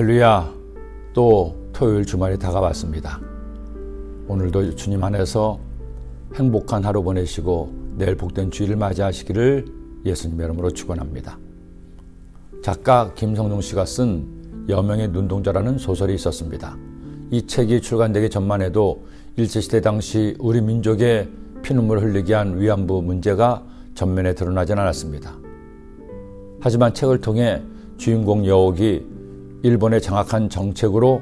할렐루야. 또 토요일 주말이 다가왔습니다. 오늘도 주님 안에서 행복한 하루 보내시고 내일 복된 주일을 맞이하시기를 예수님의 이름으로 축원합니다. 작가 김성룡 씨가 쓴 여명의 눈동자라는 소설이 있었습니다. 이 책이 출간되기 전만 해도 일제시대 당시 우리 민족의 피눈물을 흘리게 한 위안부 문제가 전면에 드러나진 않았습니다. 하지만 책을 통해 주인공 여옥이 일본의 장악한 정책으로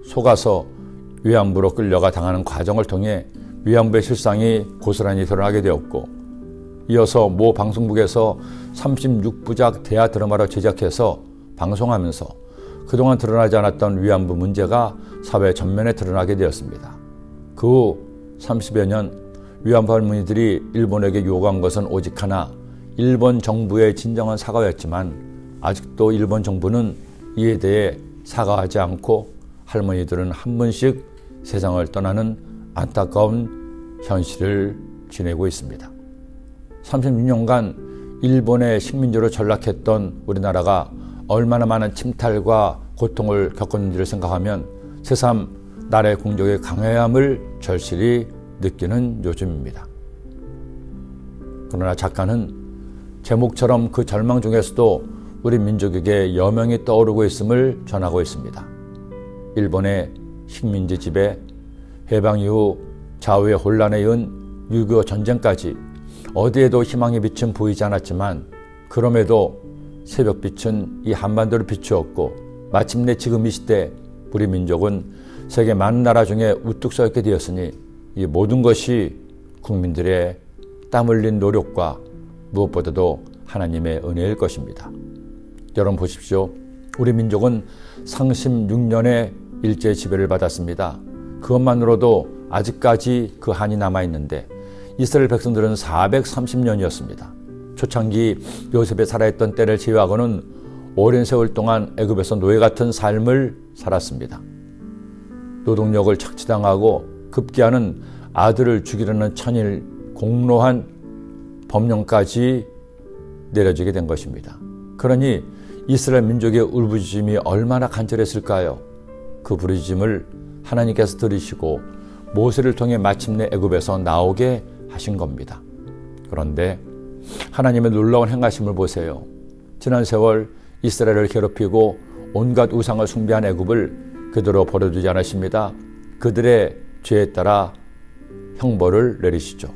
속아서 위안부로 끌려가 당하는 과정을 통해 위안부의 실상이 고스란히 드러나게 되었고, 이어서 모 방송국에서 36부작 대하 드라마를 제작해서 방송하면서 그동안 드러나지 않았던 위안부 문제가 사회 전면에 드러나게 되었습니다. 그 후 30여 년 위안부 할머니들이 일본에게 요구한 것은 오직 하나, 일본 정부의 진정한 사과였지만 아직도 일본 정부는 이에 대해 사과하지 않고 할머니들은 한 번씩 세상을 떠나는 안타까운 현실을 지내고 있습니다. 36년간 일본의 식민지로 전락했던 우리나라가 얼마나 많은 침탈과 고통을 겪었는지를 생각하면 새삼 나라의 공적의 강해함을 절실히 느끼는 요즘입니다. 그러나 작가는 제목처럼 그 절망 중에서도 우리 민족에게 여명이 떠오르고 있음을 전하고 있습니다. 일본의 식민지 지배, 해방 이후 좌우의 혼란에 이은 6.25 전쟁까지 어디에도 희망의 빛은 보이지 않았지만, 그럼에도 새벽빛은 이 한반도를 비추었고, 마침내 지금 이 시대 우리 민족은 세계 많은 나라 중에 우뚝 서 있게 되었으니 이 모든 것이 국민들의 땀 흘린 노력과 무엇보다도 하나님의 은혜일 것입니다. 여러분 보십시오. 우리 민족은 상심 6년의 일제 지배를 받았습니다. 그것만으로도 아직까지 그 한이 남아있는데 이스라엘 백성들은 430년이었습니다. 초창기 요셉에 살아있던 때를 제외하고는 오랜 세월 동안 애굽에서 노예 같은 삶을 살았습니다. 노동력을 착취당하고 급기야는 아들을 죽이려는 천일 공로한 법령까지 내려지게 된 것입니다. 그러니 이스라엘 민족의 울부짖음이 얼마나 간절했을까요? 그 부르짖음을 하나님께서 들으시고 모세를 통해 마침내 애굽에서 나오게 하신 겁니다. 그런데 하나님의 놀라운 행하심을 보세요. 지난 세월 이스라엘을 괴롭히고 온갖 우상을 숭배한 애굽을 그대로 버려두지 않으십니다. 그들의 죄에 따라 형벌을 내리시죠.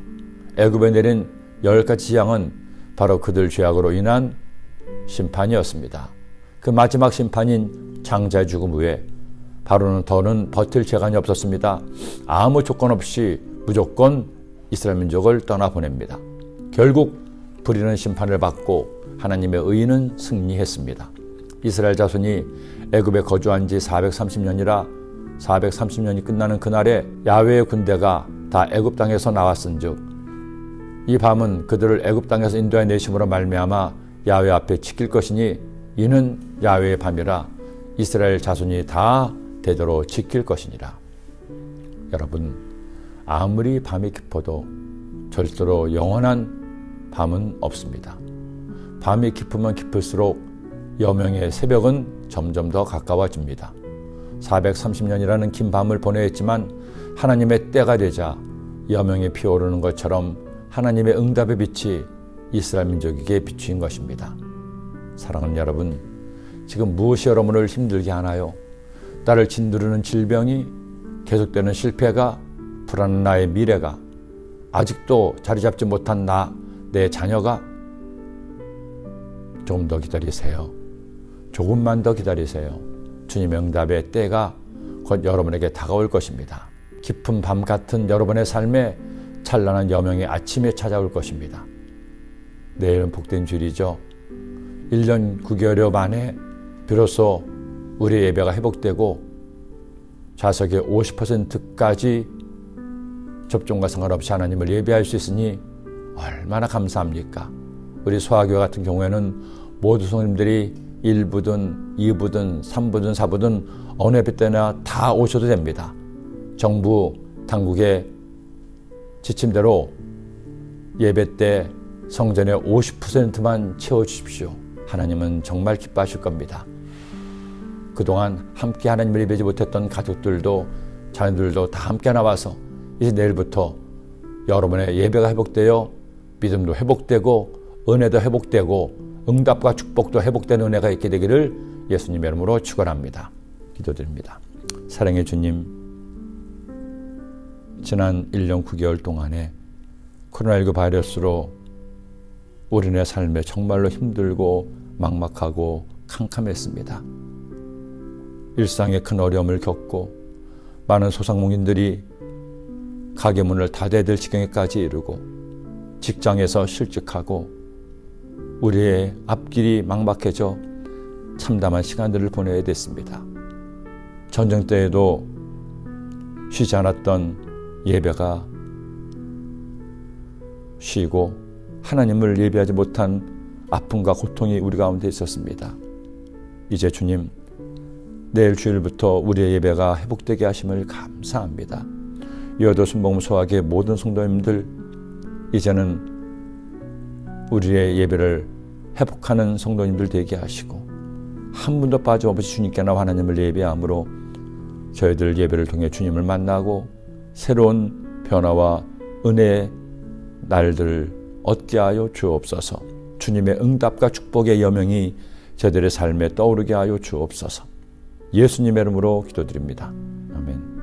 애굽에 내린 10가지 재앙은 바로 그들 죄악으로 인한 심판이었습니다. 그 마지막 심판인 장자의 죽음 후에 바로는 더는 버틸 재간이 없었습니다. 아무 조건 없이 무조건 이스라엘 민족을 떠나보냅니다. 결국 불의는 심판을 받고 하나님의 의는 승리했습니다. 이스라엘 자손이 애굽에 거주한 지 430년이라 430년이 끝나는 그날에 야훼의 군대가 다 애굽 땅에서 나왔은즉 이 밤은 그들을 애굽 땅에서 인도해 내심으로 말미암아 야훼 앞에 지킬 것이니 이는 야훼의 밤이라 이스라엘 자손이 다 대대로 지킬 것이니라. 여러분, 아무리 밤이 깊어도 절대로 영원한 밤은 없습니다. 밤이 깊으면 깊을수록 여명의 새벽은 점점 더 가까워집니다. 430년이라는 긴 밤을 보내야 했지만 하나님의 때가 되자 여명이 피어오르는 것처럼 하나님의 응답의 빛이 이스라엘 민족에게 비추인 것입니다. 사랑하는 여러분, 지금 무엇이 여러분을 힘들게 하나요? 나를 짓누르는 질병이, 계속되는 실패가, 불안한 나의 미래가, 아직도 자리 잡지 못한 내 자녀가, 조금 더 기다리세요. 조금만 더 기다리세요. 주님의 응답의 때가 곧 여러분에게 다가올 것입니다. 깊은 밤 같은 여러분의 삶에 찬란한 여명의 아침에 찾아올 것입니다. 내일은 복된 주일이죠. 1년 9개월여 만에 비로소 우리의 예배가 회복되고 좌석의 50%까지 접종과 상관없이 하나님을 예배할 수 있으니 얼마나 감사합니까? 우리 소아교회 같은 경우에는 모두 성도님들이 1부든 2부든 3부든 4부든 어느 예배 때나 다 오셔도 됩니다. 정부 당국의 지침대로 예배 때 성전의 50%만 채워주십시오. 하나님은 정말 기뻐하실 겁니다. 그동안 함께 하나님을 예배하지 못했던 가족들도 자녀들도 다 함께 나와서 이제 내일부터 여러분의 예배가 회복되어 믿음도 회복되고 은혜도 회복되고 응답과 축복도 회복되는 은혜가 있게 되기를 예수님의 이름으로 축원합니다. 기도드립니다. 사랑의 주님, 지난 1년 9개월 동안에 코로나19 바이러스로 우리네 삶에 정말로 힘들고 막막하고 캄캄했습니다. 일상에 큰 어려움을 겪고 많은 소상공인들이 가게 문을 닫아야 될 지경에까지 이르고 직장에서 실직하고 우리의 앞길이 막막해져 참담한 시간들을 보내야 됐습니다. 전쟁 때에도 쉬지 않았던 예배가 쉬고 하나님을 예배하지 못한 아픔과 고통이 우리 가운데 있었습니다. 이제 주님, 내일 주일부터 우리의 예배가 회복되게 하심을 감사합니다. 여도 순복음 소학의 모든 성도님들, 이제는 우리의 예배를 회복하는 성도님들 되게 하시고 한 분도 빠짐없이 주님께나 하나님을 예배함으로 저희들 예배를 통해 주님을 만나고 새로운 변화와 은혜의 날들을 얻게 하여 주옵소서. 주님의 응답과 축복의 여명이 저희들의 삶에 떠오르게 하여 주옵소서. 예수님의 이름으로 기도드립니다. 아멘.